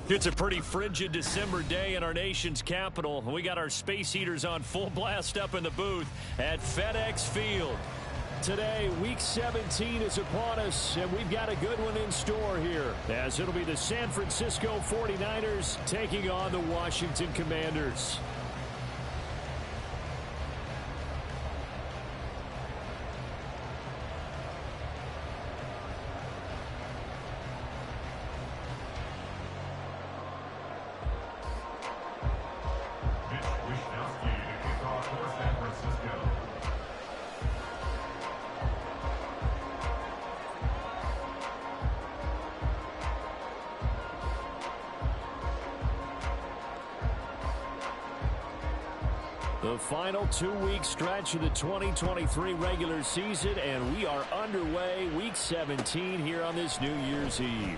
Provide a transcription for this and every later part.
It's a pretty frigid December day in our nation's capital. We got our space heaters on full blast up in the booth at FedEx Field. Today, Week 17 is upon us, and we've got a good one in store here, as it'll be the San Francisco 49ers taking on the Washington Commanders. The final two-week stretch of the 2023 regular season, and we are underway Week 17 here on this New Year's Eve.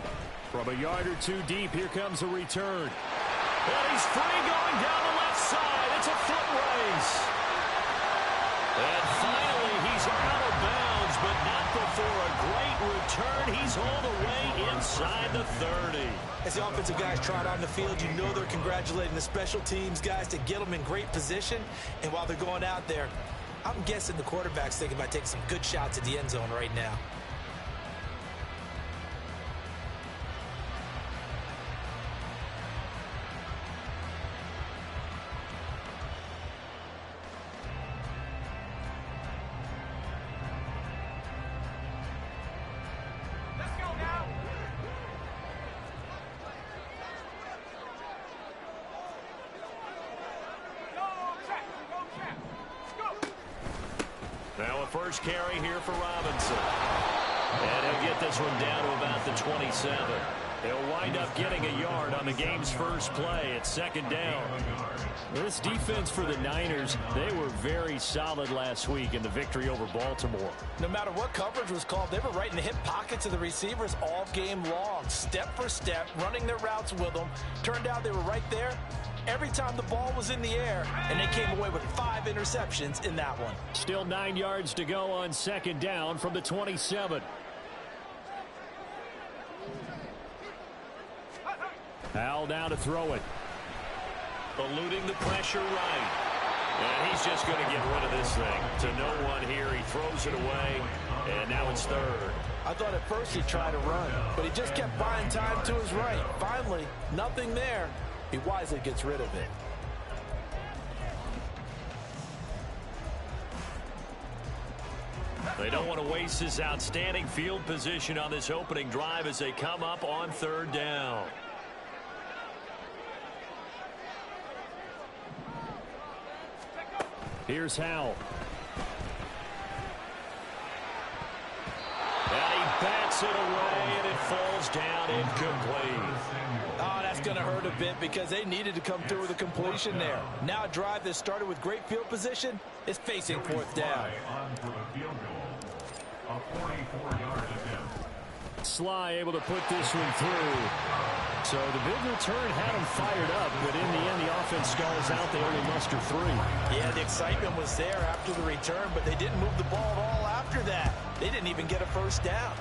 From a yard or two deep, here comes a return. And he's free going down the left side. It's a foot race. And finally, he's out of bounds, but not before a great return. He's all the way inside the 30. As the offensive guys trot on the field, you know they're congratulating the special teams guys to get them in great position. And while they're going out there, I'm guessing the quarterback's thinking about taking some good shots at the end zone right now. Now a first carry here for Robinson. And he'll get this one down to about the 27. He'll wind up getting a yard on the game's first play at second down. This defense for the Niners, they were very solid last week in the victory over Baltimore. No matter what coverage was called, they were right in the hip pockets of the receivers all game long, step for step, running their routes with them. Turned out they were right there every time the ball was in the air, and they came away with 5 interceptions in that one. Still 9 yards to go on second down from the 27. Howell now to throw it. Eluding the pressure right. And he's just going to get rid of this thing. To no one here. He throws it away, and now it's third. I thought at first he'd try to run, but he just kept buying time to his right. Finally, nothing there. He wisely gets rid of it. They don't want to waste this outstanding field position on this opening drive as they come up on third down. Here's Howell. And he bats it away, and it falls down incomplete. Oh, that's going to hurt a bit because they needed to come through with a completion there. Now a drive that started with great field position is facing fourth down. Sly able to put this one through. So the big return had him fired up, but in the end, the offense stalls out. They only muster 3. Yeah, the excitement was there after the return, but they didn't move the ball at all after that. They didn't even get a first down.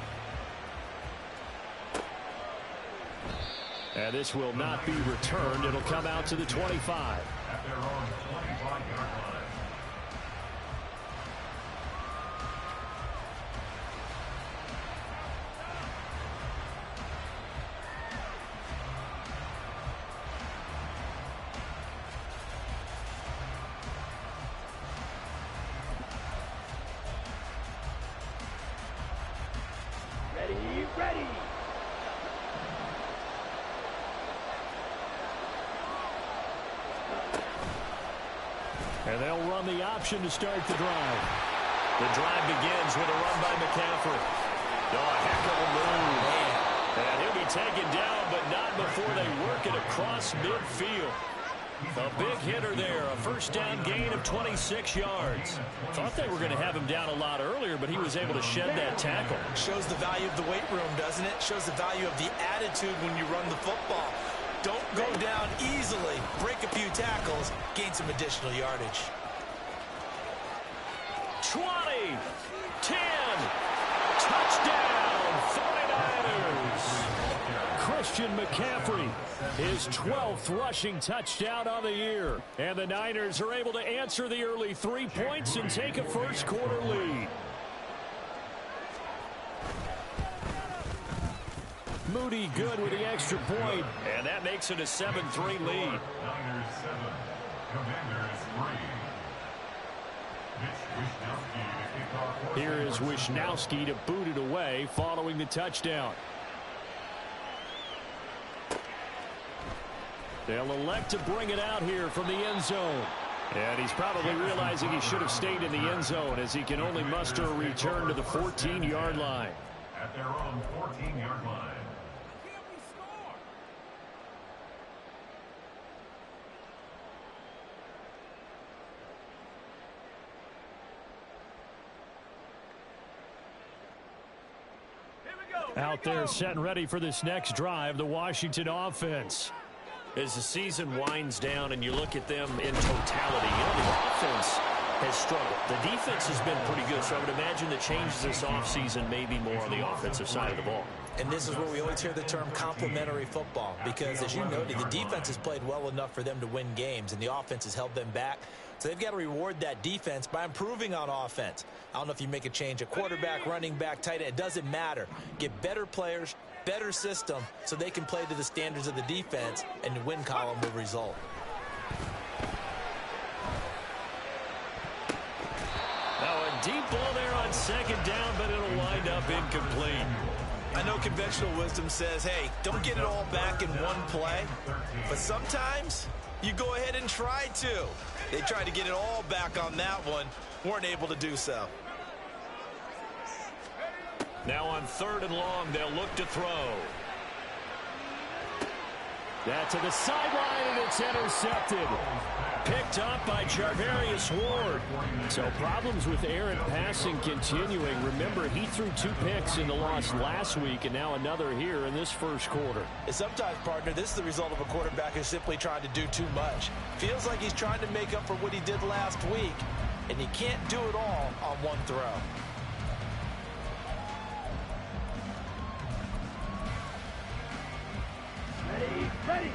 And this will not be returned. It'll come out to the 25. At their own 25-yard line. Ready. And they'll run the option to start the drive. The drive begins with a run by McCaffrey. Oh, a heck of a move. And he'll be taken down, but not before they work it across midfield. A big hitter there, a first down gain of 26 yards. Thought they were going to have him down a lot earlier, but he was able to shed that tackle. Shows the value of the weight room, doesn't it? Shows the value of the attitude when you run the football. Don't go down easily. Break a few tackles. Gain some additional yardage. 20, 10, touchdown, 49ers. Christian McCaffrey, his 12th rushing touchdown on the year. And the Niners are able to answer the early 3 points and take a first-quarter lead. Moody good with the extra point, and that makes it a 7-3 lead. Niners 7, Commanders 3. Here is Wishnowsky to boot it away following the touchdown. They'll elect to bring it out here from the end zone. And he's probably realizing he should have stayed in the end zone as he can only muster a return to the 14-yard line. At their own 14-yard line. Out there set and ready for this next drive, the Washington offense. As the season winds down and you look at them in totality, the offense has struggled. The defense has been pretty good, so I would imagine the changes this offseason may be more on the offensive side of the ball. And this is where we always hear the term complementary football, because as you noted, the defense has played well enough for them to win games, and the offense has held them back. So they've got to reward that defense by improving on offense. I don't know if you make a change at quarterback, running back, tight end. It doesn't matter. Get better players, better system, so they can play to the standards of the defense, and the win column will result. Now a deep ball there on second down, but it'll wind up incomplete. I know conventional wisdom says, hey, don't get it all back in one play, but sometimes you go ahead and try to. They tried to get it all back on that one, weren't able to do so. Now on 3rd and long, they'll look to throw. That to the sideline, and it's intercepted. Picked up by Charvarius Ward. So problems with errant passing continuing. Remember, he threw 2 picks in the loss last week, and now another here in this first quarter. And sometimes, partner, this is the result of a quarterback who's simply trying to do too much. Feels like he's trying to make up for what he did last week, and he can't do it all on one throw. Ready, ready.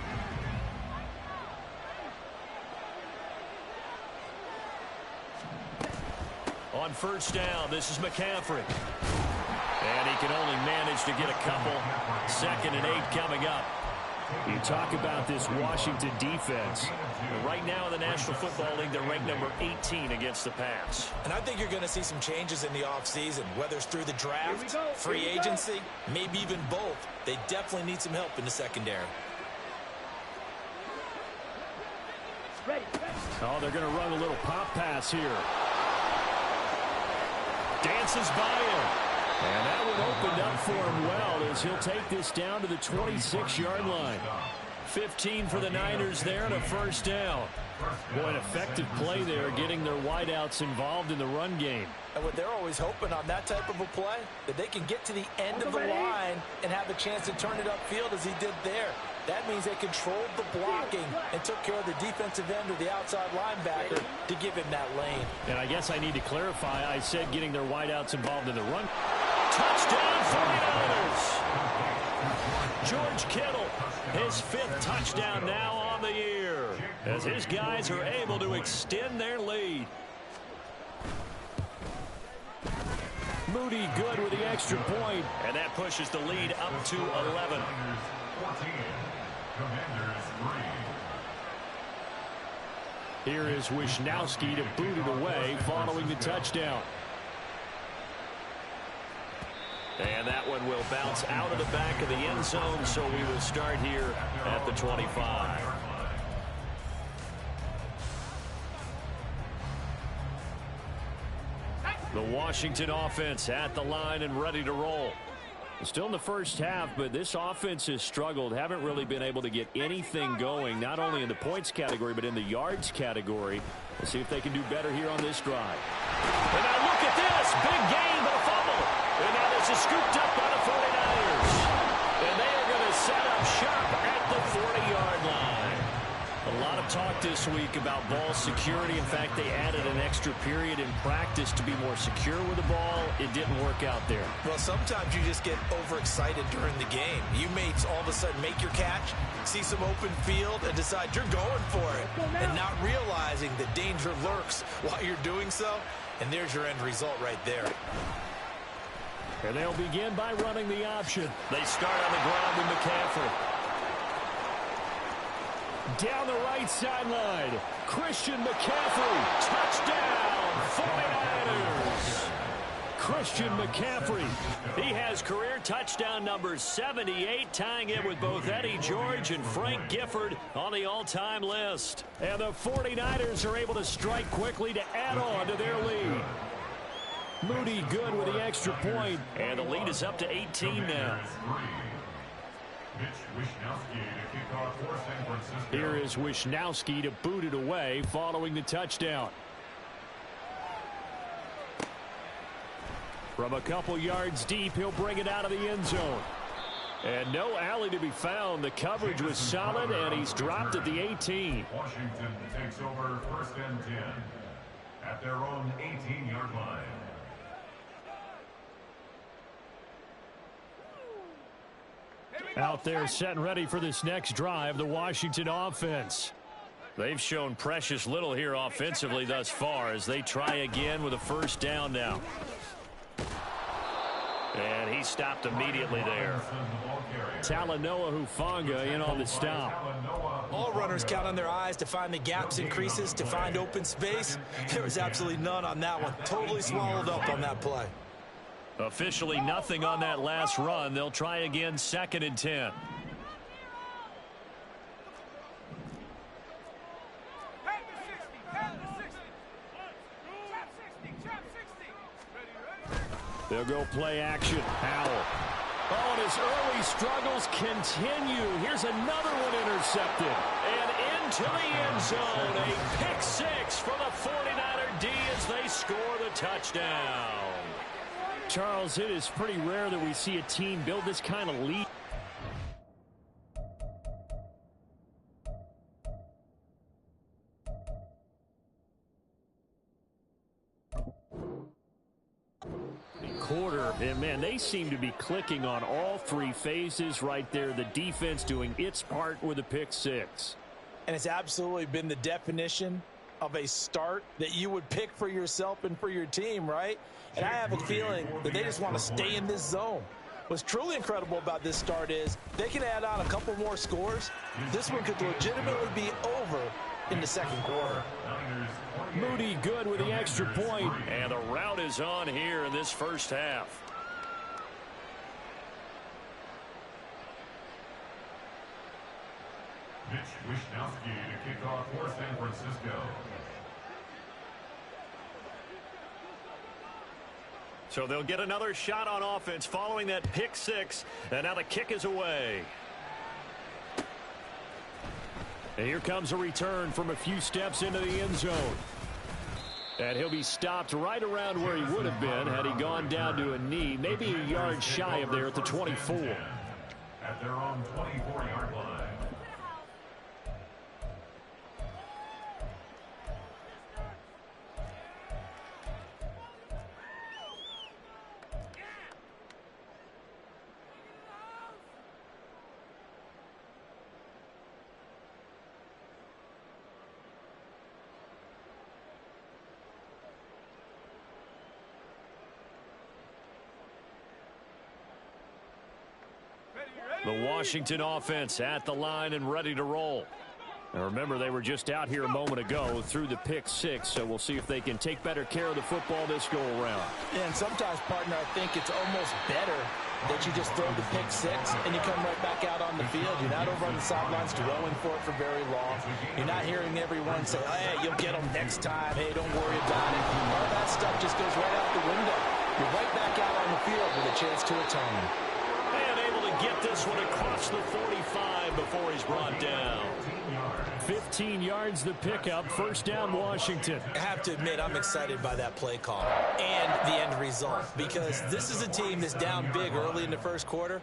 On first down, this is McCaffrey. And he can only manage to get a couple. 2nd and 8 coming up. You talk about this Washington defense. Right now in the National Football League, they're ranked number 18 against the pass. And I think you're going to see some changes in the offseason, whether it's through the draft, free agency, maybe even both. They definitely need some help in the secondary. Ready, ready. Oh, they're going to run a little pop pass here. Dances by him. And that one opened up for him well as he'll take this down to the 26-yard line. 15 for the Niners there and a first down. Boy, an effective play there, getting their wideouts involved in the run game. And what they're always hoping on that type of a play, that they can get to the end of the line and have a chance to turn it upfield as he did there. That means they controlled the blocking and took care of the defensive end or the outside linebacker to give him that lane. And I guess I need to clarify, I said getting their wideouts involved in the run. Touchdown 49ers! George Kittle, his 5th touchdown now on the year, as his guys are able to extend their lead. Moody good with the extra point, and that pushes the lead up to 11. 14, Commanders 3. Here is Wishnowsky to boot it away following the touchdown. And that one will bounce out of the back of the end zone, so we will start here at the 25. The Washington offense at the line and ready to roll. Still in the first half, but this offense has struggled. Haven't really been able to get anything going, not only in the points category, but in the yards category. We'll see if they can do better here on this drive. And now look at this. Big gain, but a fumble. And now this is scooped up by the 49ers. And they are going to set up shop at the 40-yard line. lot of talk this week about ball security. In fact, they added an extra period in practice to be more secure with the ball. It didn't work out there. Well, sometimes you just get overexcited during the game. You may all of a sudden make your catch, see some open field, and decide you're going for it, and not realizing the danger lurks while you're doing so. And there's your end result right there. And they'll begin by running the option. They start on the ground with McCaffrey. Down the right sideline, Christian McCaffrey, touchdown, 49ers. Christian McCaffrey. He has career touchdown number 78, tying it with both Eddie George and Frank Gifford on the all-time list. And the 49ers are able to strike quickly to add on to their lead. Moody good with the extra point. And the lead is up to 18 now. Here is Wishnowski to boot it away following the touchdown. From a couple yards deep, he'll bring it out of the end zone. And no alley to be found. The coverage was solid, and he's dropped at the 18. Washington takes over 1st and 10 at their own 18-yard line. Out there set and ready for this next drive, the Washington offense. They've shown precious little here offensively thus far as they try again with a first down now. And he stopped immediately there. Talanoa Hufanga in on the stop. All runners count on their eyes to find the gaps and creases, to find open space. There was absolutely none on that one. Totally swallowed up on that play. Officially nothing on that last run. They'll try again 2nd and 10. They'll go play action. Howell. Oh, and his early struggles continue. Here's another one intercepted. And into the end zone. A pick six for the 49er D as they score the touchdown. Charles, it is pretty rare that we see a team build this kind of lead. Quarter, and man, they seem to be clicking on all three phases right there. The defense doing its part with a pick six. And it's absolutely been the definition of a start that you would pick for yourself and for your team, right? And I have a feeling that they just want to stay in this zone. What's truly incredible about this start is they can add on a couple more scores. This one could legitimately be over in the second quarter. Moody good with the extra point. And the route is on here in this first half. Mitch Wishnowski to kick off for San Francisco. So they'll get another shot on offense following that pick six. And now the kick is away. And here comes a return from a few steps into the end zone. And he'll be stopped right around where he would have been had he gone down to a knee, maybe a yard shy of there at the 24. At their own 24-yard line. The Washington offense at the line and ready to roll. And remember, they were just out here a moment ago through the pick six, so we'll see if they can take better care of the football this go-around. And sometimes, partner, I think it's almost better that you just throw the pick six and you come right back out on the field. You're not over on the sidelines dwelling for it for very long. You're not hearing everyone say, hey, you'll get them next time. Hey, don't worry about it. All that stuff just goes right out the window. You're right back out on the field with a chance to atone. And able to get this one across the 45 before he's brought down. 15 yards the pickup. First down, Washington. I have to admit, I'm excited by that play call and the end result, because this is a team that's down big early in the first quarter,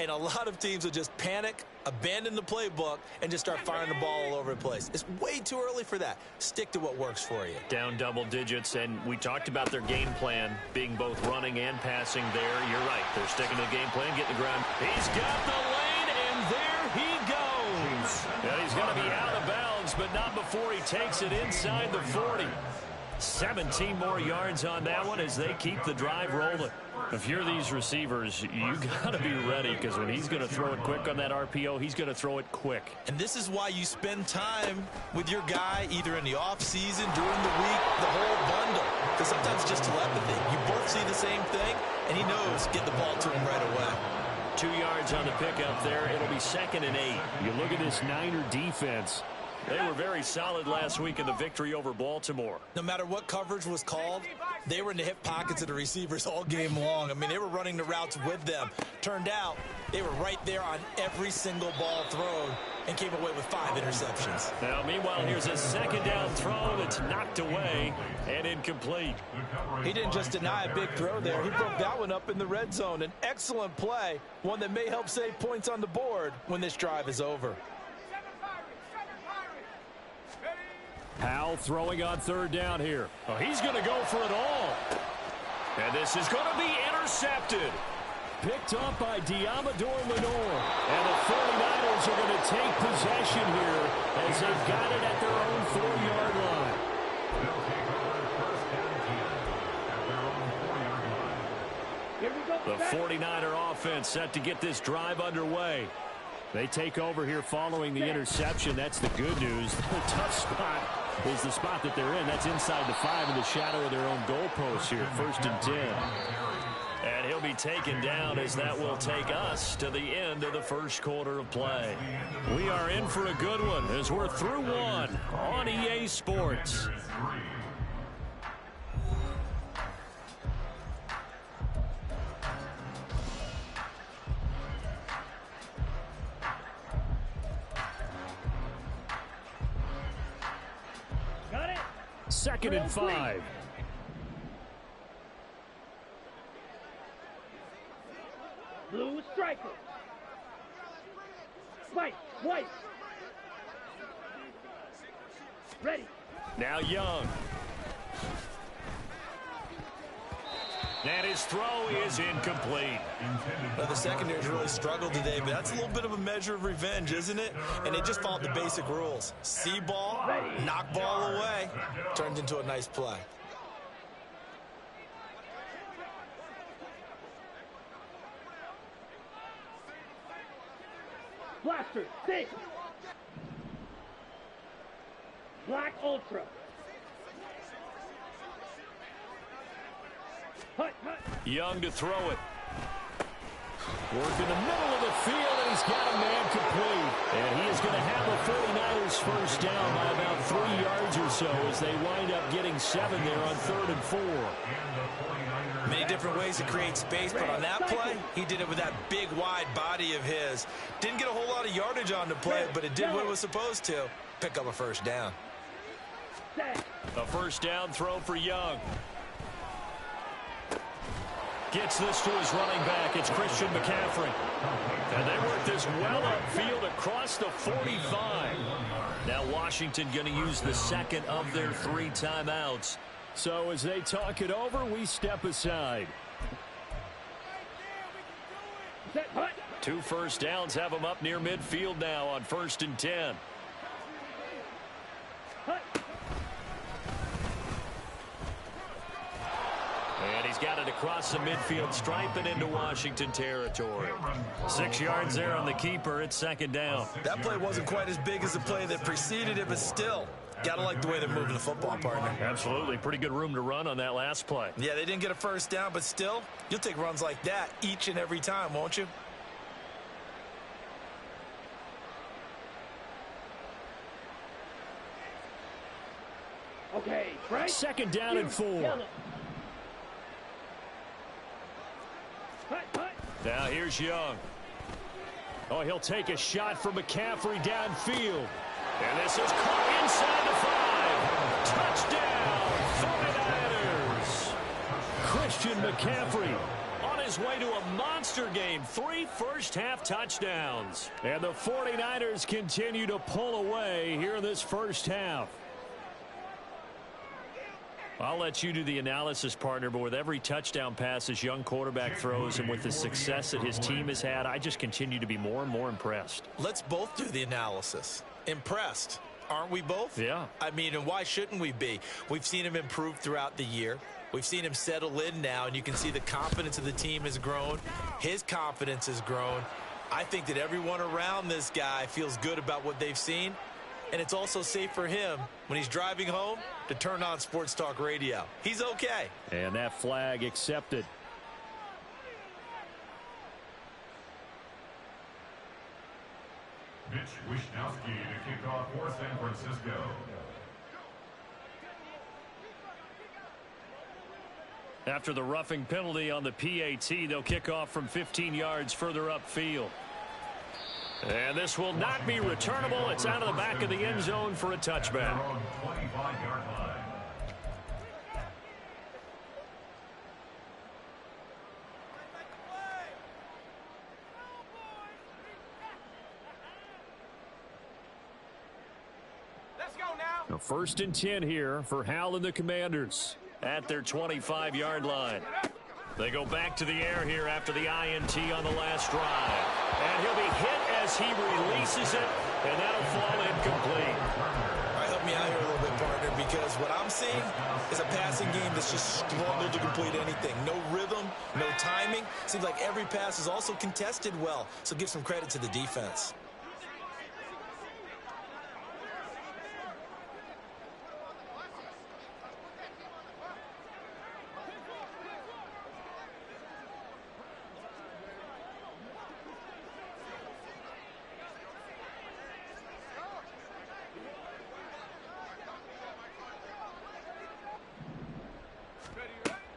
And a lot of teams will just panic, abandon the playbook, and just start firing the ball all over the place. It's way too early for that. Stick to what works for you. Down double digits, and we talked about their game plan being both running and passing there. You're right. They're sticking to the game plan, getting the ground. He's got the lane, and there he goes. And he's going to be out of bounds, but not before he takes it inside the 40. 17 more yards on that one as they keep the drive rolling. If you're these receivers, you got to be ready, because when he's going to throw it quick on that RPO, he's going to throw it quick. And this is why you spend time with your guy either in the offseason, during the week, the whole bundle. Because sometimes it's just telepathy. You both see the same thing, and he knows get the ball to him right away. 2 yards on the pickup there. It'll be 2nd and 8. You look at this Niner defense. They were very solid last week in the victory over Baltimore. No matter what coverage was called, they were in the hip pockets of the receivers all game long. I mean, they were running the routes with them. Turned out, they were right there on every single ball thrown and came away with 5 interceptions. Now, meanwhile, here's a 2nd down throw that's knocked away and incomplete. He didn't just deny a big throw there. He broke that one up in the red zone. An excellent play, one that may help save points on the board when this drive is over. Powell throwing on 3rd down here. Oh, he's going to go for it all. And this is going to be intercepted. Picked up by Diamador Lenore. And the 49ers are going to take possession here as they've got it at their own 4-yard line. They'll take over 1st and 10 at their own 4-yard line. Here we go. The 49er offense set to get this drive underway. They take over here following the interception. That's the good news. The tough spot is the spot that they're in. That's inside the 5 in the shadow of their own goalpost here. 1st and 10. And he'll be taken down as that will take us to the end of the 1st quarter of play. We are in for a good one as we're through one on EA Sports. Got it. 2nd and 5. Blue striker. White. Ready. Now Young. And his throw is incomplete. Well, the secondary's really struggled today, but that's a little bit of a measure of revenge, isn't it? And they just followed the basic rules. See ball, knock ball away. Turned into a nice play. Blaster. 6. Black Ultra. Hut. Young to throw it. Work in the middle of the field, and he's got a man complete. And he is going to have the 49ers first down by about 3 yards or so as they wind up getting 7 there on 3rd and 4. Many different ways to create space, but on that play, he did it with that big, wide body of his. Didn't get a whole lot of yardage on the play, but it did what it was supposed to. Pick up a 1st down. A 1st down throw for Young. Gets this to his running back. It's Christian McCaffrey. And they work this well upfield across the 45. Now Washington going to use the 2nd of their 3 timeouts. So as they talk it over, we step aside. 2 1st downs have them up near midfield now on 1st and 10. And he's got it across the midfield stripe and into Washington territory. 6 yards there on the keeper. It's 2nd down. That play wasn't quite as big as the play that preceded it, but still, gotta like the way they're moving the football, partner. Absolutely. Pretty good room to run on that last play. Yeah, they didn't get a 1st down, but still, you'll take runs like that each and every time, won't you? Okay, right. 2nd down and 4. Yellow. Hut. Now here's Young. Oh, he'll take a shot from McCaffrey downfield. And this is caught inside the 5. Touchdown, 49ers. Christian McCaffrey on his his way to a monster game. 3 first-half touchdowns. And the 49ers continue to pull away here in this first half. I'll let you do the analysis, partner, but with every touchdown pass this young quarterback throws and with the success that his team has had, I just continue to be more and more impressed. Let's both do the analysis. Impressed. Aren't we both? Yeah. I mean, and why shouldn't we be? We've seen him improve throughout the year. We've seen him settle in now, and you can see the confidence of the team has grown. His confidence has grown. I think that everyone around this guy feels good about what they've seen, and it's also safe for him when he's driving home to turn on Sports Talk Radio. He's okay. And that flag accepted. Mitch Wishnowsky to kick off for San Francisco. After the roughing penalty on the PAT, they'll kick off from 15 yards further upfield. And this will not be returnable. It's out of the back of the end zone for a touchback. 25-yard line. Now first and 10 here for Hal and the Commanders. At their 25-yard line. They go back to the air here after the INT on the last drive. And he'll be hit as he releases it, and that'll fall incomplete. All right, help me out here a little bit, partner, because what I'm seeing is a passing game that's just struggled to complete anything. No rhythm, no timing. Seems like every pass is also contested well, so give some credit to the defense.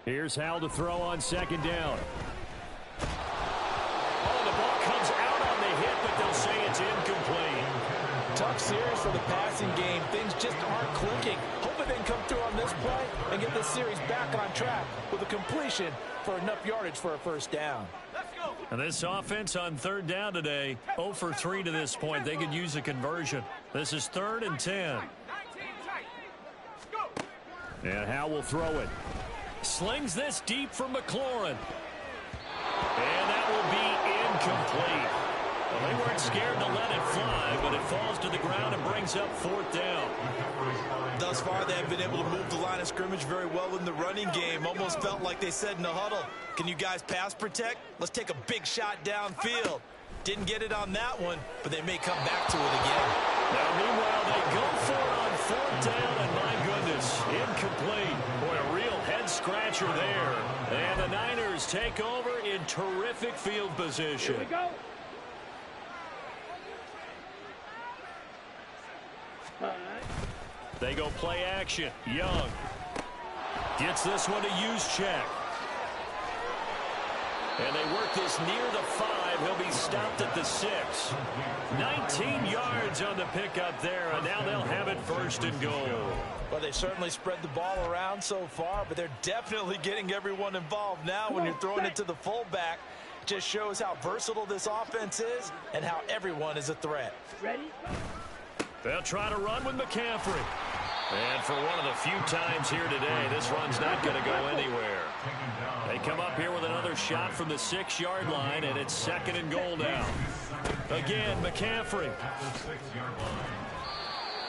Here's Hal to throw on second down. Oh, the ball comes out on the hit, but they'll say it's incomplete. Tough series for the passing game. Things just aren't clicking. Hoping they can come through on this play and get this series back on track with a completion for enough yardage for a first down. And this offense on third down today, 0 for 3 to this point. They could use a conversion. This is 3rd and 10. And Hal will throw it. Slings this deep for McLaurin. And that will be incomplete. Well, they weren't scared to let it fly, but it falls to the ground and brings up 4th down. Thus far, they haven't been able to move the line of scrimmage very well in the running game. Almost felt like they said in the huddle, can you guys pass protect? Let's take a big shot downfield. Didn't get it on that one, but they may come back to it again. Now, meanwhile, they go for it on 4th down, and my goodness, incomplete. Boy, a real head-scratcher there. And the Niners take over in terrific field position. Here we go. They go play action. Young gets this one to Juszczyk. And they work this near the 5. He'll be stopped at the 6. 19 yards on the pickup there, and now they'll have it 1st and goal. Well, they certainly spread the ball around so far, but they're definitely getting everyone involved now when you're throwing it to the fullback. Just shows how versatile this offense is and how everyone is a threat. Ready? They'll try to run with McCaffrey. And for one of the few times here today, this run's not going to go anywhere. They come up here with another shot from the 6-yard line, and it's 2nd and goal now. Again, McCaffrey.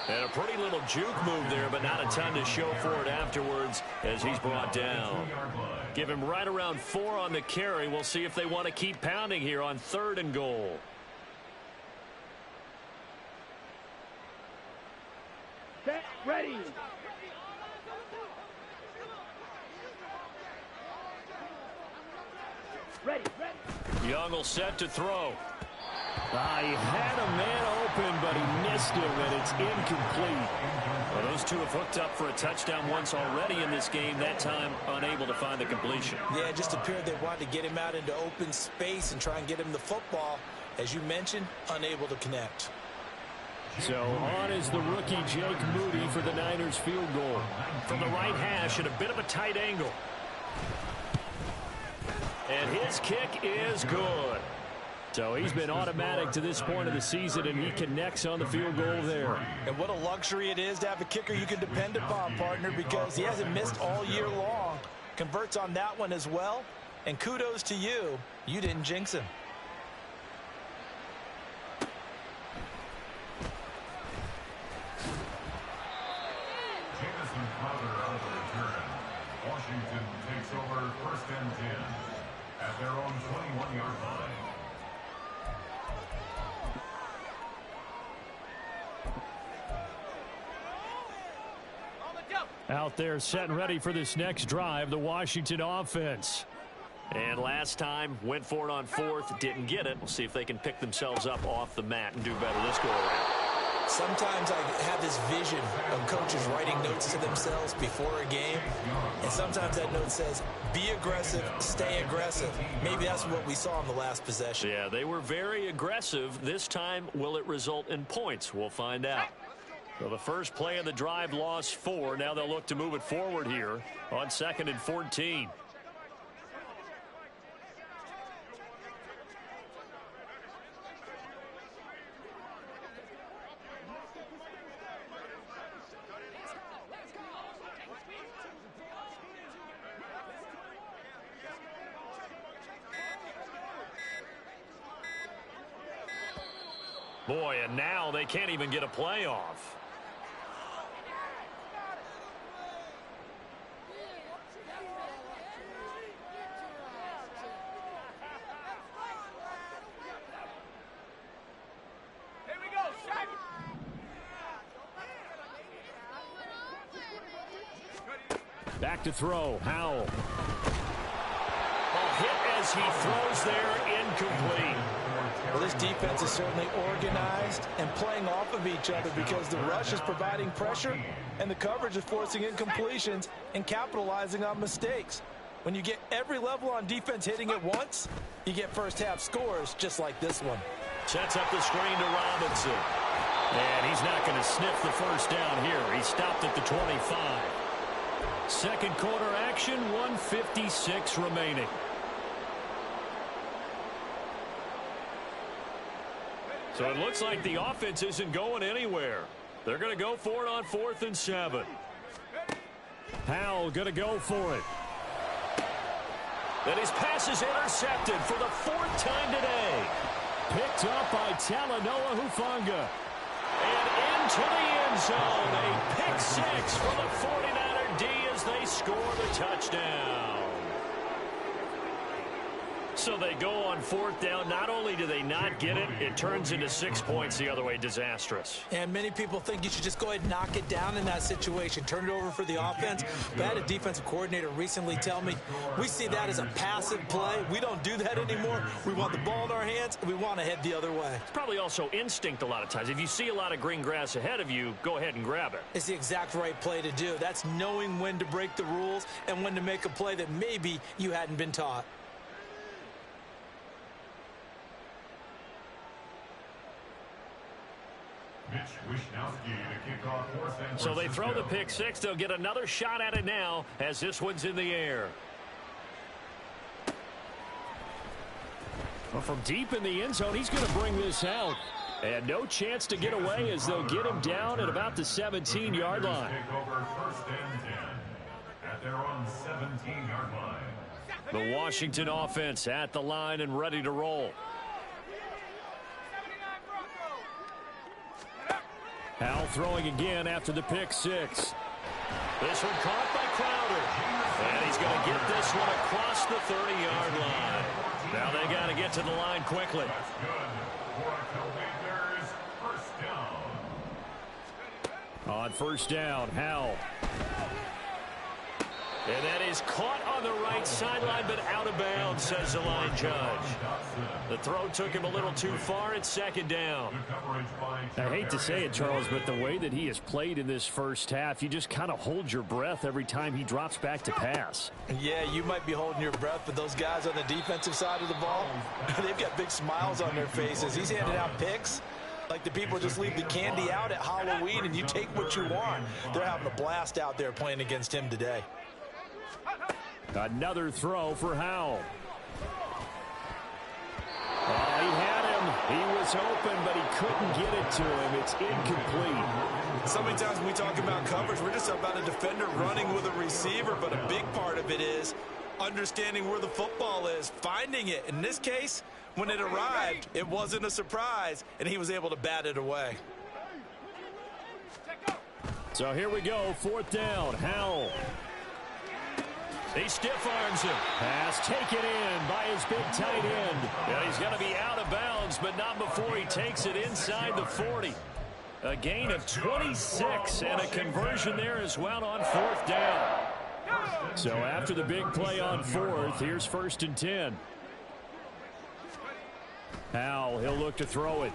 And a pretty little juke move there, but not a ton to show for it afterwards as he's brought down. Give him right around 4 on the carry. We'll see if they want to keep pounding here on 3rd and goal. Set. Ready. Ready. Young will set to throw. He had a man open, but he missed him, and it's incomplete. Well, those two have hooked up for a touchdown once already in this game, that time unable to find the completion. Yeah, it just appeared they wanted to get him out into open space and try and get him the football. As you mentioned, unable to connect. So on is the rookie Jake Moody for the Niners field goal. From the right hash at a bit of a tight angle. And his kick is good. So he's been automatic to this point of the season, and he connects on the field goal there. And what a luxury it is to have a kicker you can depend upon, partner, because he hasn't missed all year long. Converts on that one as well. And kudos to you. You didn't jinx him. Jamison Crowder on the return. Washington takes over 1st and 10 at their own 21-yard line. Out there set and ready for this next drive, the Washington offense. And last time, went for it on 4th, didn't get it. We'll see if they can pick themselves up off the mat and do better this go-around. Sometimes I have this vision of coaches writing notes to themselves before a game, and sometimes that note says, be aggressive, stay aggressive. Maybe that's what we saw in the last possession. Yeah, they were very aggressive. This time, will it result in points? We'll find out. So the first play of the drive lost 4. Now they'll look to move it forward here on 2nd and 14. Boy, and now they can't even get a play off. Back to throw, Howell. A hit as he throws there, incomplete. Well, this defense is certainly organized and playing off of each other because the rush is providing pressure and the coverage is forcing incompletions and capitalizing on mistakes. When you get every level on defense hitting at once, you get first half scores just like this one. Sets up the screen to Robinson. And he's not going to sniff the first down here. He stopped at the 25. Second quarter action, 1:56 remaining. So it looks like the offense isn't going anywhere. They're going to go for it on 4th and 7. Howell going to go for it. And his pass is intercepted for the 4th time today. Picked up by Talanoa Hufanga. And into the end zone. A pick 6 for the 49er D as they score the touchdown. So they go on 4th down. Not only do they not get it, it turns into 6 points the other way. Disastrous. And many people think you should just go ahead and knock it down in that situation. Turn it over for the offense. But I had a defensive coordinator recently tell me, we see that as a passive play. We don't do that anymore. We want the ball in our hands, and we want to head the other way. It's probably also instinct a lot of times. If you see a lot of green grass ahead of you, go ahead and grab it. It's the exact right play to do. That's knowing when to break the rules and when to make a play that maybe you hadn't been taught. So they throw the pick 6. They'll get another shot at it now as this one's in the air. Well, from deep in the end zone, he's going to bring this out. And no chance to get away as they'll get him down at about the 17-yard line. At their own 17-yard line. The Washington offense at the line and ready to roll. Howell throwing again after the pick 6. This one caught by Crowder. And he's going to get this one across the 30-yard line. Now they got to get to the line quickly. That's good. Bears, first down. On first down, Howell. And that is caught on the right sideline, but out of bounds, says the line judge. The throw took him a little too far. It's second down. I hate to say it, Charles, but the way that he has played in this first half, you just kind of hold your breath every time he drops back to pass. Yeah, you might be holding your breath, but those guys on the defensive side of the ball, they've got big smiles on their faces. He's handing out picks like the people just leave the candy out at Halloween and you take what you want. They're having a blast out there playing against him today. Another throw for Howell. was open, but he couldn't get it to him. It's incomplete. So many times when we talk about coverage, we're just about a defender running with a receiver, but a big part of it is understanding where the football is, finding it. In this case, when it arrived, it wasn't a surprise, and he was able to bat it away. So here we go, 4th down. Howell. He stiff arms him. Pass taken in by his big tight end. Yeah, he's going to be out of bounds, but not before he takes it inside the 40. A gain of 26 and a conversion there as well on 4th down. So after the big play on 4th, here's 1st and 10. Howell, he'll look to throw it.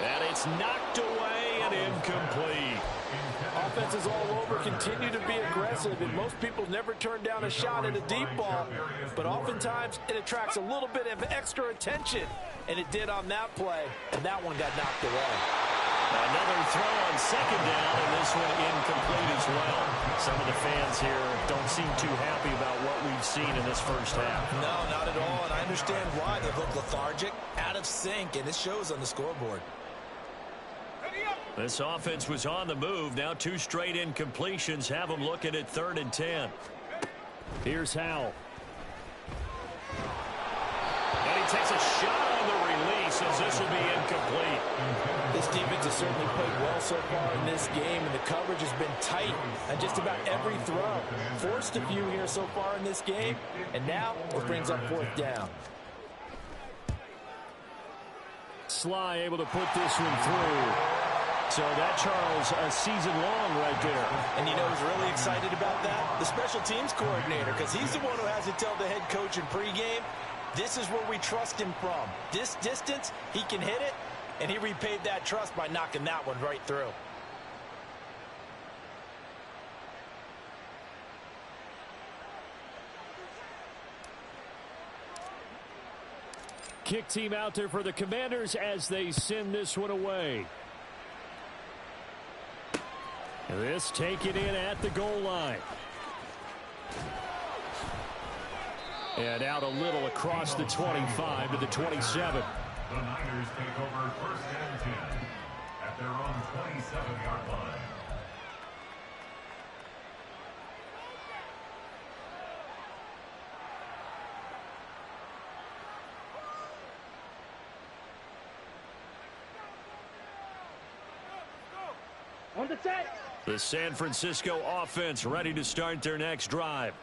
And it's knocked away and incomplete. Offenses all over continue to be aggressive, and most people never turn down a shot at a deep ball, but oftentimes it attracts a little bit of extra attention, and it did on that play, and that one got knocked away. Another throw on 2nd down, and this one incomplete as well. Some of the fans here don't seem too happy about what we've seen in this first half. No, not at all, and I understand why. They look lethargic, out of sync, and it shows on the scoreboard. This offense was on the move. Now 2 straight incompletions have them looking at 3rd and 10. Here's Howell. And he takes a shot on the release as this will be incomplete. This defense has certainly played well so far in this game, and the coverage has been tight on just about every throw. Forced a few here so far in this game, and now it brings up 4th down. Sly able to put this one through. So that, Charles, a season long right there. And you know who's really excited about that? The special teams coordinator, because he's the one who has to tell the head coach in pregame, this is where we trust him from. This distance, he can hit it, and he repaid that trust by knocking that one right through. Kick team out there for the Commanders as they send this one away. This taken in at the goal line. And out a little across the 25 to the 27. The Niners take over 1st and 10 at their own 27-yard line. On the set. The San Francisco offense ready to start their next drive.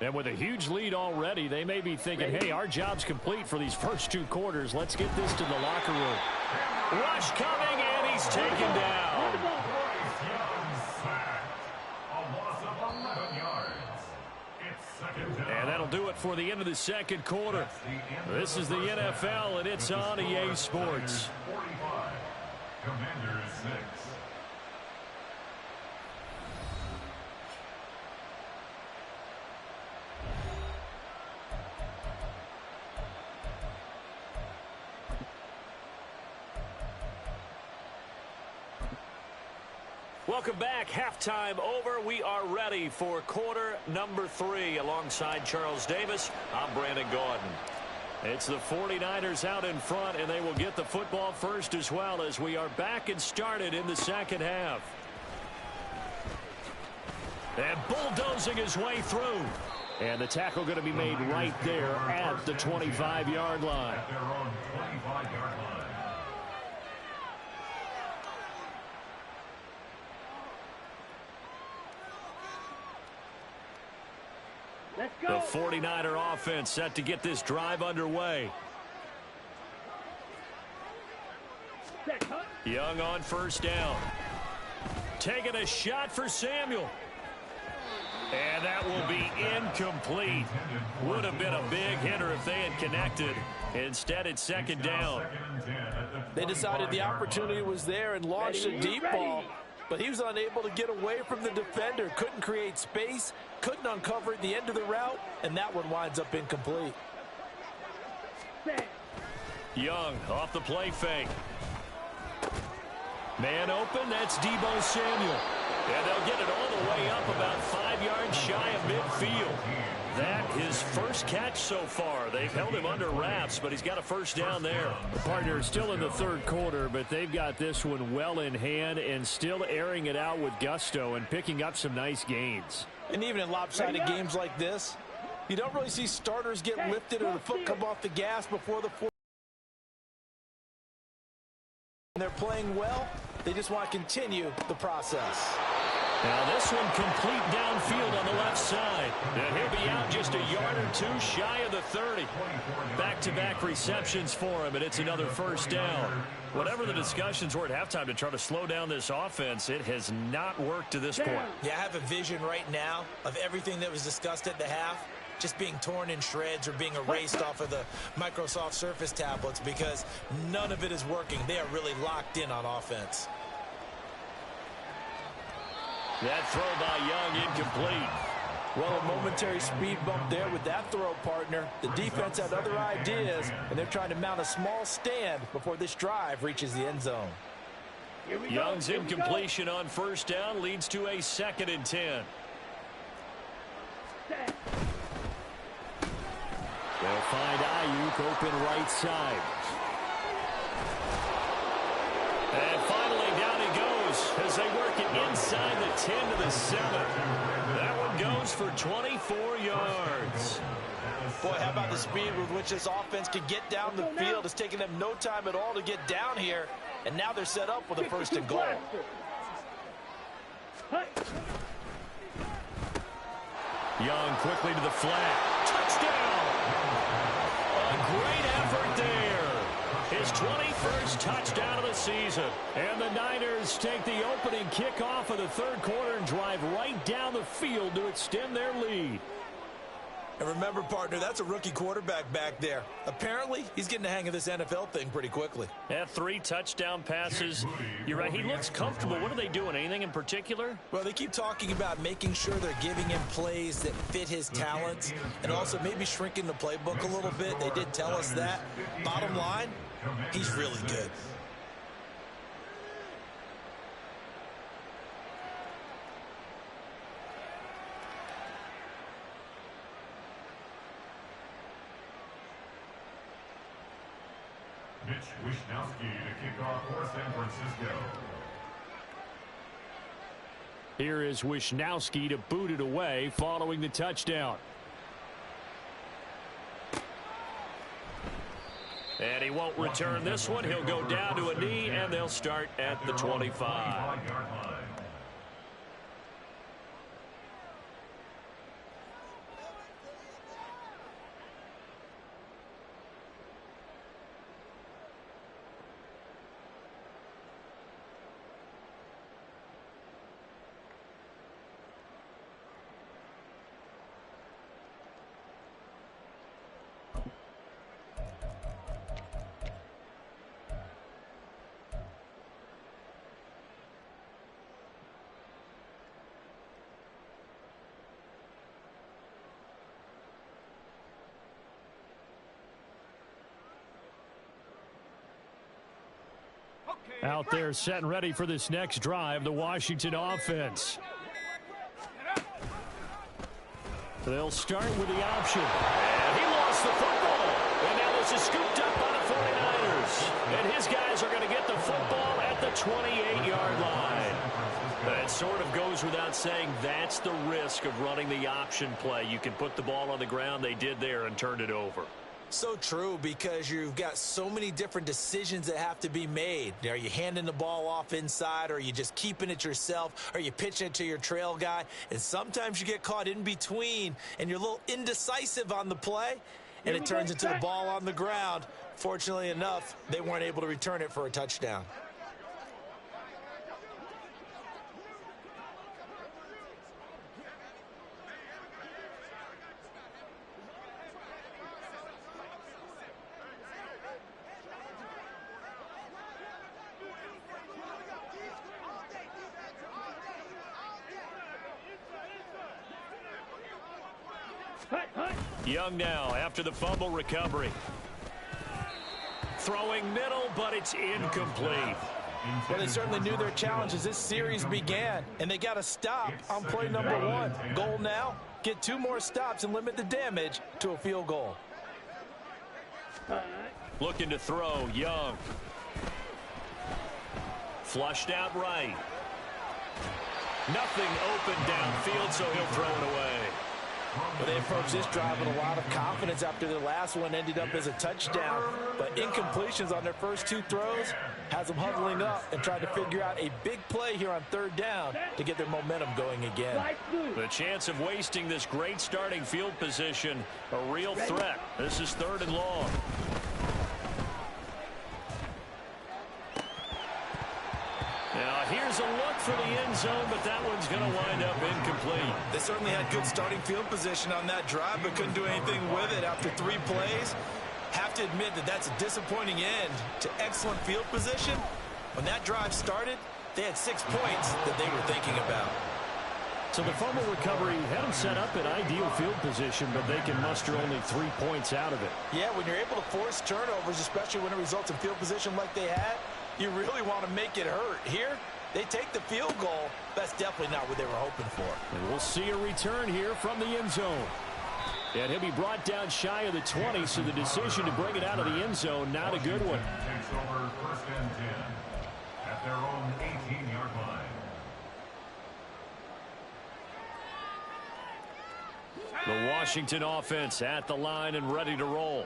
And with a huge lead already, they may be thinking, hey, our job's complete for these first 2 quarters. Let's get this to the locker room. Rush coming, and he's taken down. And that'll do it for the end of the 2nd quarter. This is the NFL, and it's on EA Sports. 45, Commanders 6. Welcome back. Halftime over. We are ready for quarter number 3. Alongside Charles Davis, I'm Brandon Gaudin. It's the 49ers out in front, and they will get the football first as well as we are back and started in the 2nd half. And bulldozing his way through. And the tackle going to be made right there at the 25-yard line. At their own 25-yard line. Let's The go. 49er offense set to get this drive underway. Set, cut. Young on 1st down. Taking a shot for Samuel. And that will be incomplete. Would have been a big hitter if they had connected. Instead, it's 2nd down. They decided the opportunity was there and launched a deep ball, but he was unable to get away from the defender, couldn't create space, couldn't uncover at the end of the route, and that one winds up incomplete. Set. Young off the play fake. Man open, that's Deebo Samuel. And they'll get it all the way up about 5 yards shy of midfield. that his first catch so far. They've held him under wraps, but he's got a first down there. The partner is still in the third quarter, but they've got this one well in hand and still airing it out with gusto and picking up some nice gains. And even in lopsided games like this, you don't really see starters get lifted or the foot come off the gas before the fourth. And they're playing well. They just want to continue the process. Now this one complete downfield on the left side. And he'll be out just a yard or two shy of the 30. Back-to-back receptions for him, and it's another first down. Whatever the discussions were at halftime to try to slow down this offense, it has not worked to this point. Yeah, I have a vision right now of everything that was discussed at the half just being torn in shreds or being erased off of the Microsoft Surface tablets because none of it is working. They are really locked in on offense. That throw by Young incomplete. Well, a momentary speed bump there with that throw, partner. The defense had other ideas, and they're trying to mount a small stand before this drive reaches the end zone. Young's incompletion on first down leads to a 2nd and 10. They'll find Ayuk open right side. And finally down he goes as they work it inside the 10 to the 7. That one goes for 24 yards. Boy, how about the speed with which this offense could get down the field? It's taken them no time at all to get down here, and now they're set up with a 1st and goal. Young quickly to the flat. Touchdown! A great effort there. His 21st touchdown of the season. And the Niners take the opening kickoff of the third quarter and drive right down the field to extend their lead. And remember, partner, that's a rookie quarterback back there. Apparently, he's getting the hang of this NFL thing pretty quickly. Had 3 touchdown passes. You're right, he looks comfortable. What are they doing? Anything in particular? Well, they keep talking about making sure they're giving him plays that fit his talents and also maybe shrinking the playbook a little bit. They did tell us that. Bottom line, he's really good. Mitch Wishnowsky to kick off for San Francisco. Here is Wishnowsky to boot it away following the touchdown. And he won't return this one. He'll go down to a knee, and they'll start at the 25. Out there set and ready for this next drive, the Washington offense. They'll start with the option. And he lost the football. And now this is scooped up by the 49ers. And his guys are going to get the football at the 28-yard line. That sort of goes without saying. That's the risk of running the option play. You can put the ball on the ground. They did there and turned it over. So true, because you've got so many different decisions that have to be made. Are you handing the ball off inside, or are you just keeping it yourself? Are you pitching it to your trail guy? And sometimes you get caught in between, and you're a little indecisive on the play, and it turns into the ball on the ground. Fortunately enough, they weren't able to return it for a touchdown. Young now after the fumble recovery. Throwing middle, but it's incomplete. Well, they certainly knew their challenge as this series began, and they got to stop on play number 1. Goal now, get 2 more stops and limit the damage to a field goal. Looking to throw, Young. Flushed out right. Nothing open downfield, so he'll throw it away. Well, they approached this drive with a lot of confidence after the last one ended up as a touchdown. But incompletions on their first 2 throws has them huddling up and trying to figure out a big play here on 3rd down to get their momentum going again. The chance of wasting this great starting field position, a real threat. This is 3rd and long. Now, here's a look for the end zone, but that one's going to wind up incomplete. They certainly had good starting field position on that drive, but couldn't do anything with it after 3 plays. Have to admit that that's a disappointing end to excellent field position. When that drive started, they had 6 points that they were thinking about. So the fumble recovery had them set up in ideal field position, but they can muster only 3 points out of it. Yeah, when you're able to force turnovers, especially when it results in field position like they had, you really want to make it hurt. Here, they take the field goal. That's definitely not what they were hoping for. And we'll see a return here from the end zone. And he'll be brought down shy of the 20, so the decision to bring it out of the end zone, not a good one. Takes over 1st and 10 at their own 18-yard line. The Washington offense at the line and ready to roll.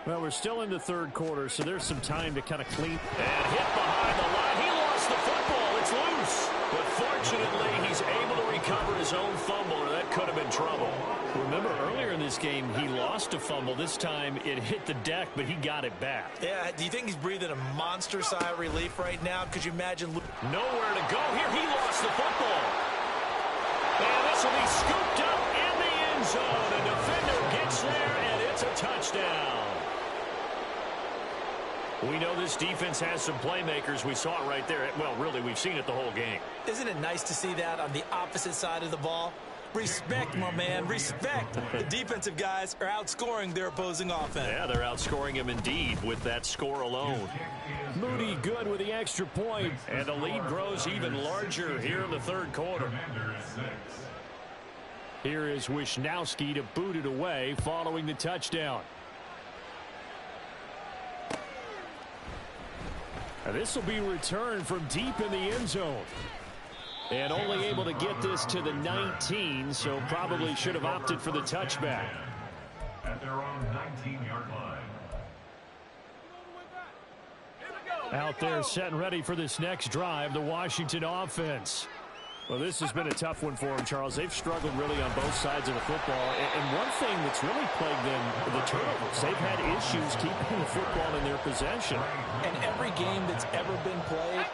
Well, we're still in the 3rd quarter, so there's some time to kind of clean. And hit behind the line. He lost the football. It's loose. But fortunately, he's able to recover his own fumble, or that could have been trouble. Remember, earlier in this game, he lost a fumble. This time, it hit the deck, but he got it back. Yeah, do you think he's breathing a monster sigh of relief right now? Could you imagine? Nowhere to go here. He lost the football. And this will be scooped up in the end zone. The defender gets there, and it's a touchdown. We know this defense has some playmakers. We saw it right there. Well, really, we've seen it the whole game. Isn't it nice to see that on the opposite side of the ball? Respect, my man, respect. The defensive guys are outscoring their opposing offense. Yeah, they're outscoring him indeed with that score alone. Moody good with the extra point. And the lead grows even larger here in the 3rd quarter. Here is Wisnowski to boot it away following the touchdown. This will be returned from deep in the end zone. And only able to get this to the 19, so probably should have opted for the touchback. At their own 19-yard line. Out there set and ready for this next drive, the Washington offense. Well, this has been a tough one for them, Charles. They've struggled really on both sides of the football. And one thing that's really plagued them, the turnovers. They've had issues keeping the football in their possession. And every game that's ever been played,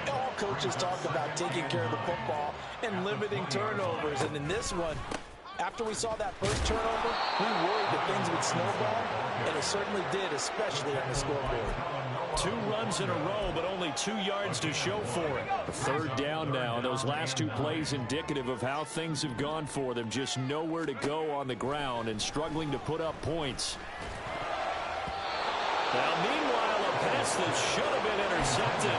all coaches talk about taking care of the football and limiting turnovers. And in this one, after we saw that first turnover, we worried that things would snowball, and it certainly did, especially on the scoreboard. 2 runs in a row, but only 2 yards to show for it. 3rd down now. Those last 2 plays indicative of how things have gone for them. Just nowhere to go on the ground and struggling to put up points. Now, meanwhile, a pass that should have been intercepted,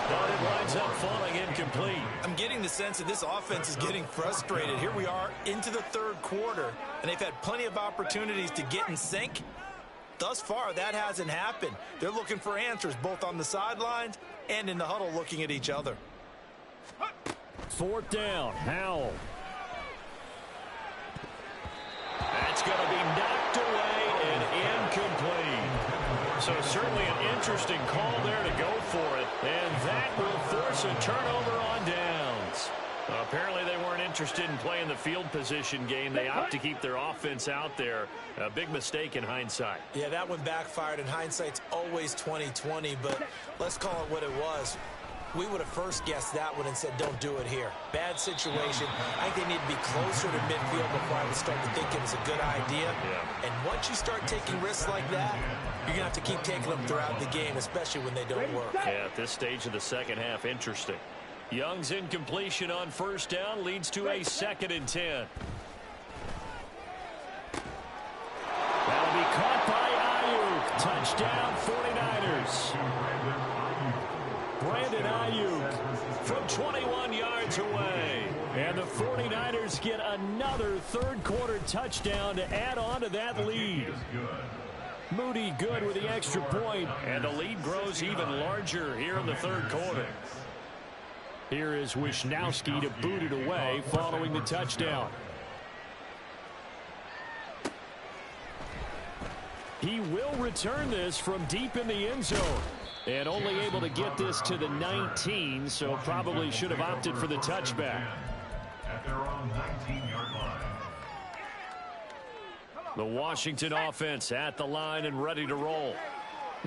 but it winds up falling incomplete. I'm getting the sense that this offense is getting frustrated. Here we are into the 3rd quarter, and they've had plenty of opportunities to get in sync. Thus far, that hasn't happened. They're looking for answers both on the sidelines and in the huddle looking at each other. 4th down, Howell. That's going to be knocked away and incomplete. So certainly an interesting call there to go for it. And that will force a turnover on downs. Apparently they weren't interested in playing the field position game. They opt to keep their offense out there. A big mistake in hindsight. Yeah, that one backfired, and hindsight's always 20/20, but let's call it what it was. We would have first guessed that one and said, don't do it here. Bad situation. I think they need to be closer to midfield before I would start to think it was a good idea. Yeah. And once you start taking risks like that, you're going to have to keep taking them throughout the game, especially when they don't work. Yeah, at this stage of the 2nd half, interesting. Young's incompletion on 1st down leads to a 2nd and 10. That'll be caught by Ayuk. Touchdown, 49ers. Brandon Ayuk from 21 yards away. And the 49ers get another third-quarter touchdown to add on to that lead. Moody good with the extra point, and the lead grows even larger here in the third quarter. Here is Wisnowski to boot it away following the touchdown. He will return this from deep in the end zone. And only able to get this to the 19, so probably should have opted for the touchback. At their own 19-yard line. The Washington offense at the line and ready to roll.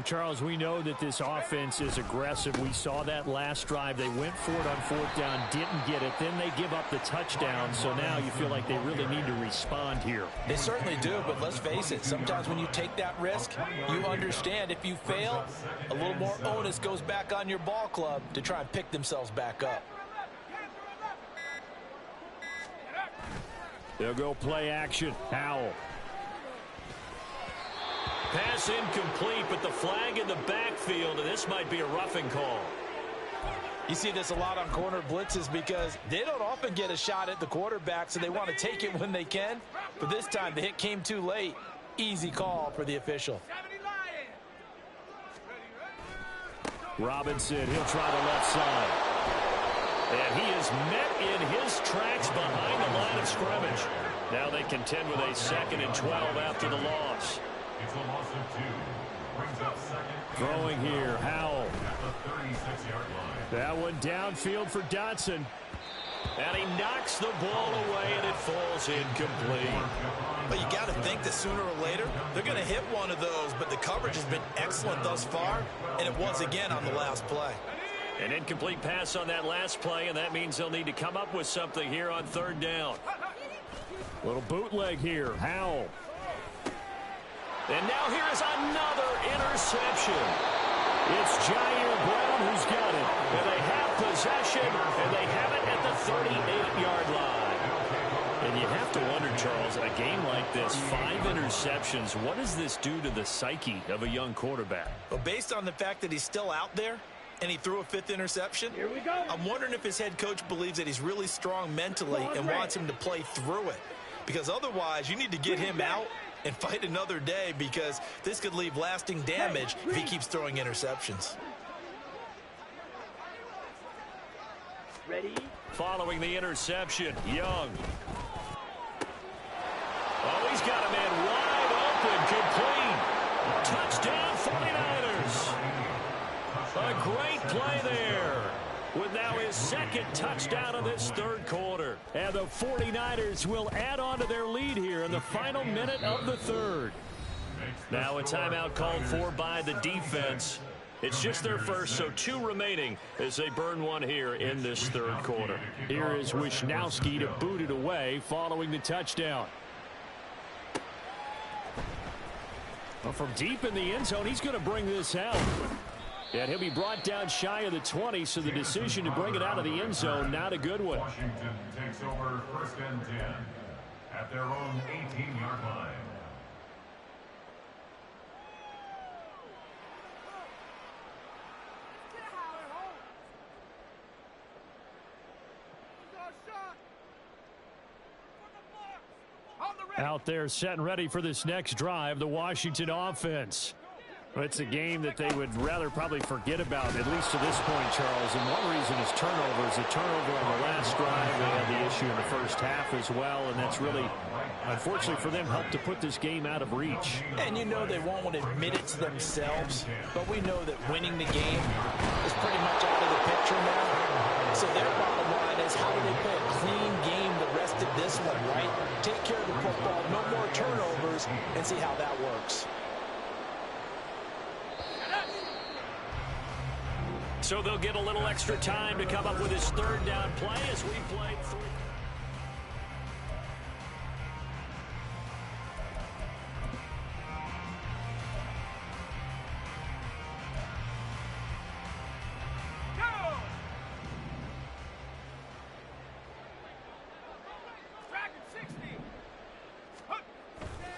Charles, we know that this offense is aggressive. We saw that last drive. They went for it on fourth down, didn't get it. Then they give up the touchdown. So now you feel like they really need to respond here. They certainly do, but let's face it. Sometimes when you take that risk, you understand if you fail, a little more onus goes back on your ball club to try and pick themselves back up. They'll go play action. Howell. Pass incomplete, but the flag in the backfield, and this might be a roughing call. You see this a lot on corner blitzes because they don't often get a shot at the quarterback, so they want to take it when they can. But this time, the hit came too late. Easy call for the official. Robinson, he'll try the left side. And he is met in his tracks behind the line of scrimmage. Now they contend with a 2nd and 12 after the loss. It's a loss of 2. Brings up second. Throwing here, Howell. At the 36-yard line. That one downfield for Dotson. And he knocks the ball away, and it falls incomplete. But you got to think that sooner or later, they're going to hit one of those, but the coverage has been excellent thus far, and it was again on the last play. An incomplete pass on that last play, and that means they'll need to come up with something here on third down. Little bootleg here, Howell. And now here is another interception. It's Jair Brown who's got it. And they have possession, and they have it at the 38-yard line. And you have to wonder, Charles, a game like this, 5 interceptions, what does this do to the psyche of a young quarterback? Well, based on the fact that he's still out there and he threw a 5th interception, Here we go. I'm wondering if his head coach believes that he's really strong mentally and wants him to play through it. Because otherwise, you need to get him out and fight another day, because this could leave lasting damage if he keeps throwing interceptions. Ready? Following the interception, Young. Oh, he's got a man wide open, complete. Touchdown, 49ers. A great play there, with now his 2nd touchdown of this third quarter. And the 49ers will add on to their lead here in the final minute of the third. Now a timeout called for by the defense. It's just their first, so 2 remaining as they burn one here in this third quarter. Here is Wisnowski to boot it away following the touchdown. Well, from deep in the end zone, he's going to bring this out. And he'll be brought down shy of the 20, so the decision to bring it out of the end zone, not a good one. Washington takes over 1st and 10 at their own 18-yard line. Out there set and ready for this next drive, the Washington offense. It's a game that they would rather probably forget about, at least to this point, Charles. And one reason is turnovers. A turnover on the last drive. They had the issue in the first half as well, and that's really, unfortunately for them, helped to put this game out of reach. And you know they won't want to admit it to themselves, but we know that winning the game is pretty much out of the picture now. So their bottom line is, how do they play a clean game the rest of this one, right? Take care of the football, no more turnovers, and see how that works. So they'll get a little extra time to come up with his third down play as we play through.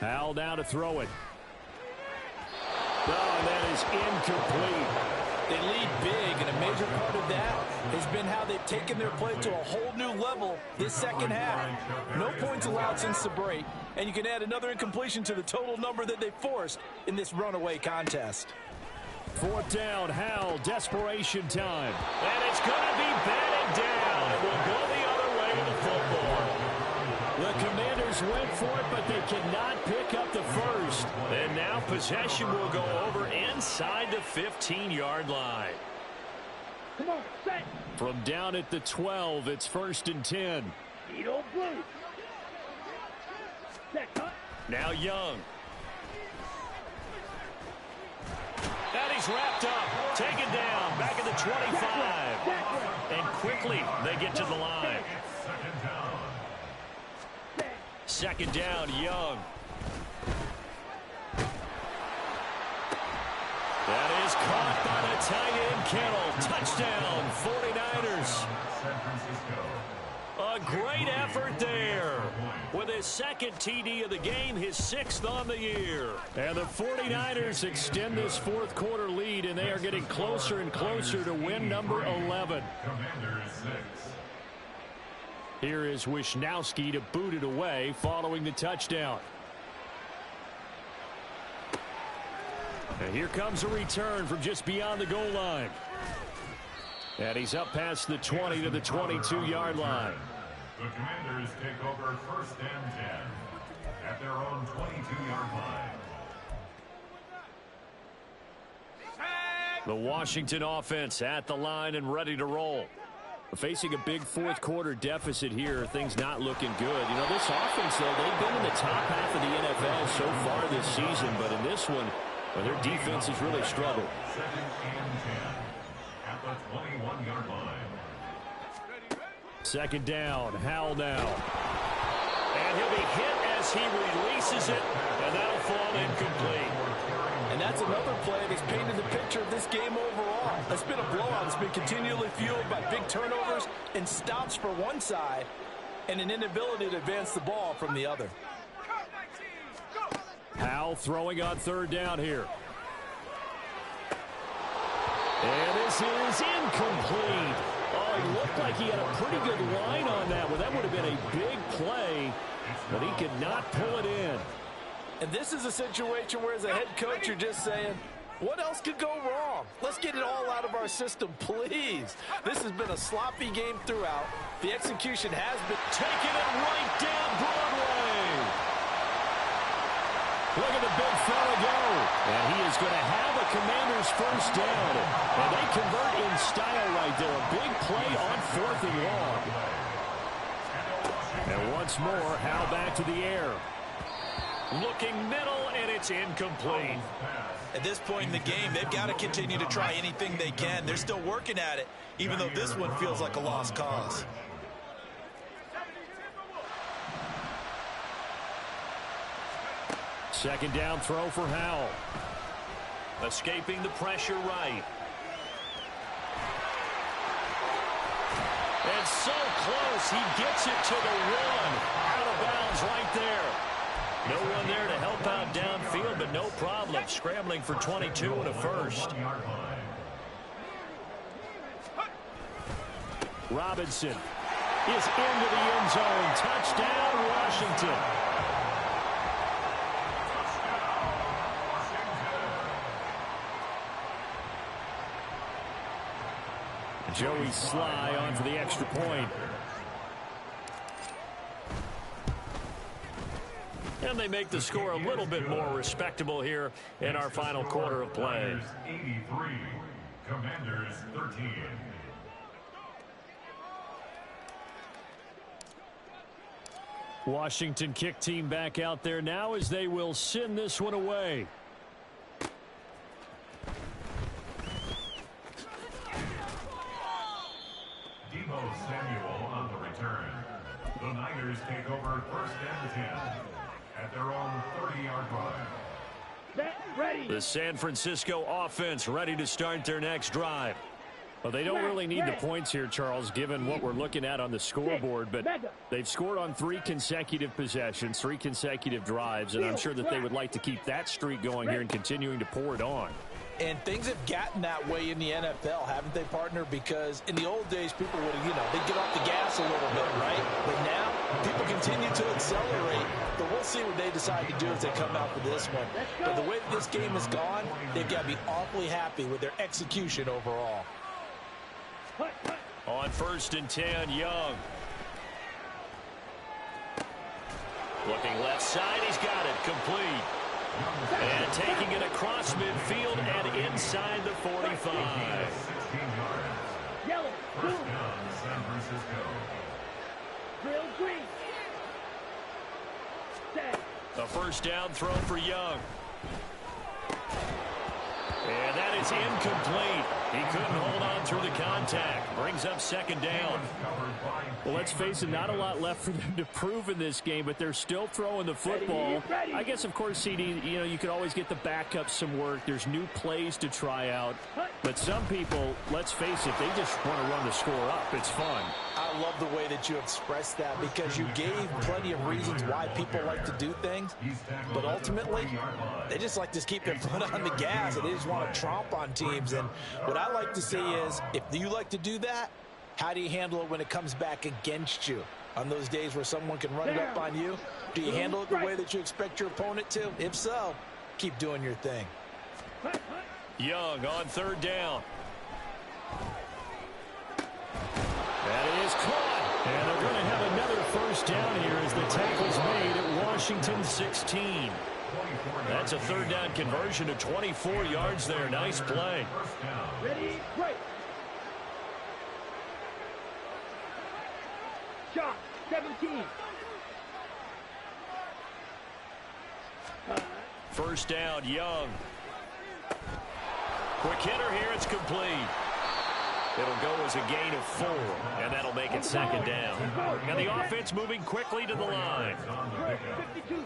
Howell down to throw it. Oh, that is incomplete. They lead big, and it may major part of that has been how they've taken their play to a whole new level this second half. No points allowed since the break, and you can add another incompletion to the total number that they forced in this runaway contest. Fourth down, Howell, desperation time. And it's going to be batted down. It will go the other way with the football. The Commanders went for it, but they cannot pick up the first. And now possession will go over inside the 15-yard line. Come on, set. From down at the 12, it's 1st and 10. Edo blue. Set, cut. Now Young. And he's wrapped up, taken down, back at the 25. And quickly they get to the line. Second down, Young. That is caught by the tight end, Kittle. Touchdown, 49ers. A great effort there. With his second TD of the game, his 6th on the year. And the 49ers extend this fourth quarter lead, and they are getting closer and closer to win number 11. Here is Wisnowski to boot it away following the touchdown. And here comes a return from just beyond the goal line. And he's up past the 20 to the 22-yard line. The Commanders take over 1st and 10 at their own 22-yard line. The Washington offense at the line and ready to roll. Facing a big fourth quarter deficit here, things not looking good. You know, this offense, though, they've been in the top half of the NFL so far this season, but in this one, well, their defense has really struggled. 2nd and 10 at the 21-yard line. Second down, Howell now. And he'll be hit as he releases it, and that'll fall incomplete. And that's another play that's painted the picture of this game overall. It's been a blowout. It's been continually fueled by big turnovers and stops for one side and an inability to advance the ball from the other. Howell throwing on 3rd down here. And this is incomplete. Oh, he looked like he had a pretty good line on that one. That would have been a big play, but he could not pull it in. And this is a situation where, as a head coach, you're just saying, what else could go wrong? Let's get it all out of our system, please. This has been a sloppy game throughout. The execution has been taking it right down Broadway. Look at the big fella go. And he is going to have a Commander's first down. And they convert in style right there. A big play on 4th and long. And once more, Howell back to the air. Looking middle, and it's incomplete. At this point in the game, they've got to continue to try anything they can. They're still working at it, even though this one feels like a lost cause. Second down throw for Howell. Escaping the pressure right. And so close, he gets it to the 1. Out of bounds right there. No one there to help out downfield, but no problem. Scrambling for 22 and a first. Robinson is into the end zone. Touchdown, Washington. Joey Sly on for the extra point. And they make the score a little bit more respectable here in our final quarter of play. 83, Commanders 13. Washington kick team back out there now as they will send this one away. Deebo Samuel on the return. The Niners take over 1st and 10 at their own 30-yard line. Set, ready. The San Francisco offense ready to start their next drive. Well, they don't really need the points here, Charles, given what we're looking at on the scoreboard, but they've scored on 3 consecutive possessions, 3 consecutive drives, and I'm sure that they would like to keep that streak going here and continuing to pour it on. And things have gotten that way in the NFL, haven't they, partner? Because in the old days, people would, they'd get off the gas a little bit, right? But now, people continue to accelerate. But we'll see what they decide to do as they come out for this one. But the way that this game has gone, they've got to be awfully happy with their execution overall. On 1st and 10, Young. Looking left side, he's got it, complete. And taking it across midfield and inside the 45. Yellow, blue. Drill green. Set. The first down throw for Young. And that is incomplete. He couldn't hold on through the contact. Brings up 2nd down. Well, let's face it, not a lot left for them to prove in this game, but they're still throwing the football. Ready. I guess, of course, CD, you could always get the backup some work. There's new plays to try out. But some people, let's face it, they just want to run the score up. It's fun. I love the way that you expressed that because you gave plenty of reasons why people like to do things. But ultimately, they just like to keep their foot on the gas and they just want to tromp on teams. And what I like to see is, if you like to do that, how do you handle it when it comes back against you? On those days where someone can run it up on you, do you handle it the way that you expect your opponent to? If so, keep doing your thing. Young on 3rd down. That is caught. And they're going to have another first down here as the tackle's made at Washington 16. That's a 3rd down conversion to 24 yards there. Nice play. Ready, break. Shot, 17. First down, Young. Quick hitter here, it's complete. It'll go as a gain of 4, and that'll make it 2nd down. And the offense moving quickly to the line. 52. 2nd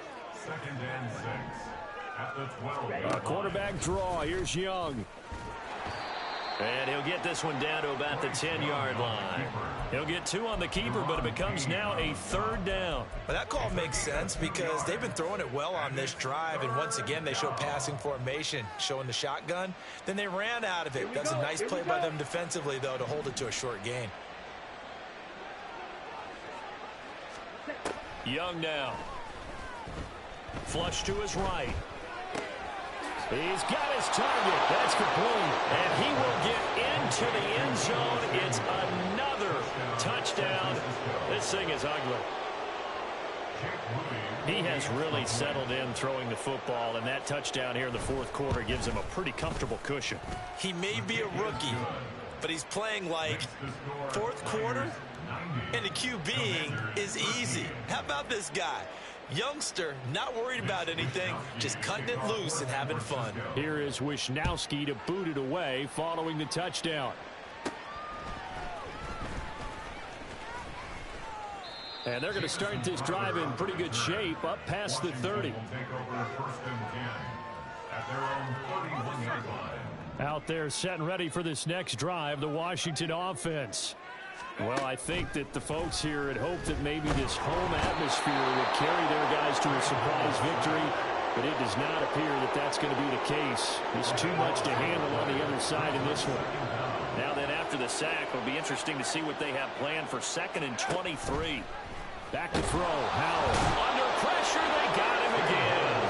and 6 at the 12. A quarterback draw. Here's Young. And he'll get this one down to about the 10-yard line. He'll get 2 on the keeper, but it becomes now a 3rd down. But that call makes sense because they've been throwing it well on this drive, and once again they show passing formation, showing the shotgun. Then they ran out of it. That's a nice play by them defensively, though, to hold it to a short gain. Young now. Flush to his right. He's got his target. That's complete. And he will get into the end zone. It's another touchdown. This thing is ugly. He has really settled in throwing the football, and that touchdown here in the 4th quarter gives him a pretty comfortable cushion. He may be a rookie, but he's playing like 4th quarter, and the QBing is easy. How about this guy? Youngster, not worried about anything, just cutting it loose and having fun. Here is Wisnowski to boot it away following the touchdown. And they're going to start this drive in pretty good shape up past the 30. Out there set and ready for this next drive, the Washington offense. Well, I think that the folks here had hoped that maybe this home atmosphere would carry their guys to a surprise victory, but it does not appear that that's going to be the case. There's too much to handle on the other side in this one. Now then, after the sack, it'll be interesting to see what they have planned for 2nd and 23. Back to throw. Howell. Under pressure, they got him again.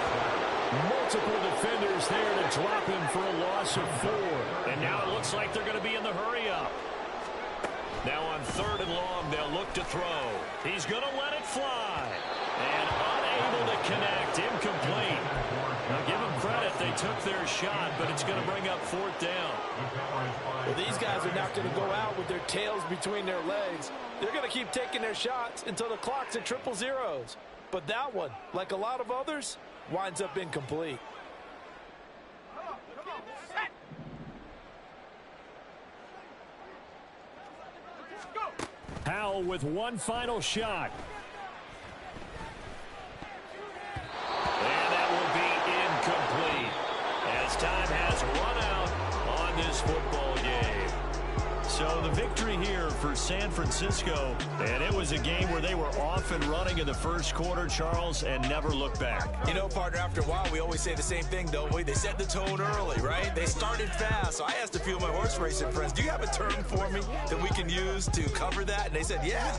Multiple defenders there to drop him for a loss of 4. And now it looks like they're going to be in the hurry-up. Now on 3rd and long, they'll look to throw. He's going to let it fly. And unable to connect. Incomplete. Now give them credit. They took their shot, but it's going to bring up 4th down. Well, these guys are not going to go out with their tails between their legs. They're going to keep taking their shots until the clock's at 000. But that one, like a lot of others, winds up incomplete. Howell with one final shot. And that will be incomplete as time has run out on this football game. So the victory here for San Francisco, and it was a game where they were off and running in the first quarter, Charles, and never looked back. You know, partner, after a while, we always say the same thing, don't we? They set the tone early, right? They started fast. So I asked a few of my horse racing friends, do you have a term for me that we can use to cover that? And they said, yeah.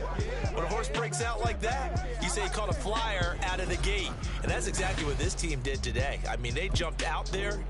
When a horse breaks out like that, you say he caught a flyer out of the gate. And that's exactly what this team did today. I mean, they jumped out there.